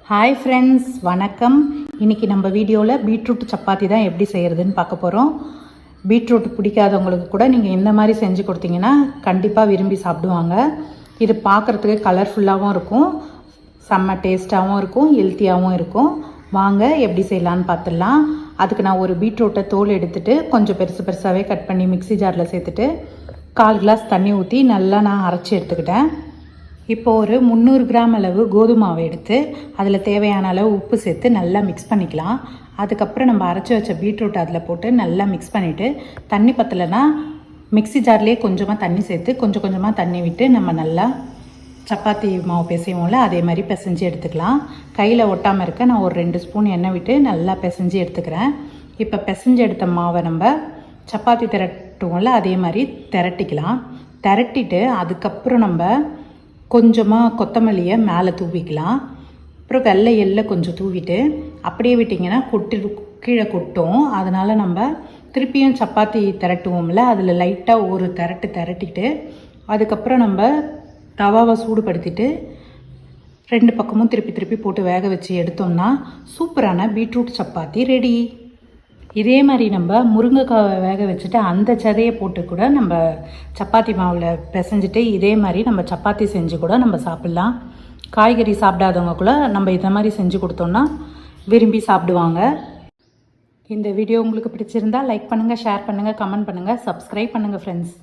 Hi friends, வணக்கம். இன்றைக்கி நம்ம வீடியோவில் பீட்ரூட் சப்பாத்தி தான் எப்படி செய்கிறதுன்னு பார்க்க போகிறோம். பீட்ரூட் பிடிக்காதவங்களுக்கு கூட நீங்கள் இந்த மாதிரி செஞ்சு கொடுத்தீங்கன்னா கண்டிப்பாக விரும்பி சாப்பிடுவாங்க. இது பார்க்குறதுக்கு கலர்ஃபுல்லாகவும் இருக்கும், செம்ம டேஸ்ட்டாகவும் இருக்கும், ஹெல்த்தியாகவும் இருக்கும். வாங்க எப்படி செய்யலான்னு பார்த்துடலாம். அதுக்கு நான் ஒரு பீட்ரூட்டை தோல் எடுத்துகிட்டு கொஞ்சம் பெருசு பெருசாகவே கட் பண்ணி மிக்ஸி ஜாரில் சேர்த்துட்டு 1/4 கிளாஸ் தண்ணி ஊற்றி நல்லா நான் அரைச்சி எடுத்துக்கிட்டேன். இப்போது ஒரு 300 கிராம் அளவு கோதுமை மாவு எடுத்து அதில் தேவையான அளவு உப்பு சேர்த்து நல்லா மிக்ஸ் பண்ணிக்கலாம். அதுக்கப்புறம் நம்ம அரைச்சி வச்ச பீட்ரூட் அதில் போட்டு நல்லா மிக்ஸ் பண்ணிவிட்டு, தண்ணி பத்தலைன்னா மிக்ஸி ஜார்லேயே கொஞ்சமாக தண்ணி சேர்த்து கொஞ்சம் கொஞ்சமாக தண்ணி விட்டு நம்ம நல்லா சப்பாத்தி மாவு பிசைவோம்ல அதே மாதிரி பிசைஞ்சு எடுத்துக்கலாம். கையில் ஒட்டாமல் இருக்க நான் ஒரு 2 ஸ்பூன் எண்ணெய் விட்டு நல்லா பிசைஞ்சு எடுத்துக்கிறேன். இப்போ பிசைஞ்சு எடுத்த மாவை நம்ம சப்பாத்தி திரட்டுவோம்ல அதே மாதிரி திரட்டிக்கலாம். திரட்டிட்டு அதுக்கப்புறம் நம்ம கொஞ்சமாக கொத்தமல்லியை மேலே தூவிக்கலாம். அப்புறம் வெள்ளை எள்ளை கொஞ்சம் தூவிட்டு அப்படியே விட்டிங்கன்னா கீழே கொட்டும். அதனால் நம்ம திருப்பியும் சப்பாத்தி திரட்டுவோம்ல அதில் லைட்டாக ஒரு திரட்டிட்டு அதுக்கப்புறம் நம்ம தவாவை சூடுபடுத்திட்டு 2 பக்கமும் திருப்பி போட்டு வேக வச்சு எடுத்தோம்னா சூப்பரான பீட்ரூட் சப்பாத்தி ரெடி. இதே மாதிரி நம்ம முருங்கைக்காவை வேக வச்சுட்டு அந்த சதையை போட்டு கூட நம்ம சப்பாத்தி மாவில் பிசைஞ்சிட்டு இதே மாதிரி நம்ம சப்பாத்தி செஞ்சு கூட நம்ம சாப்பிட்லாம். காய்கறி சாப்பிடாதவங்க கூட நம்ம இதை மாதிரி செஞ்சு கொடுத்தோம்னா விரும்பி சாப்பிடுவாங்க. இந்த வீடியோ உங்களுக்கு பிடிச்சிருந்தா லைக் பண்ணுங்கள், ஷேர் பண்ணுங்கள், கமெண்ட் பண்ணுங்கள், சப்ஸ்கிரைப் பண்ணுங்கள் ஃப்ரெண்ட்ஸ்.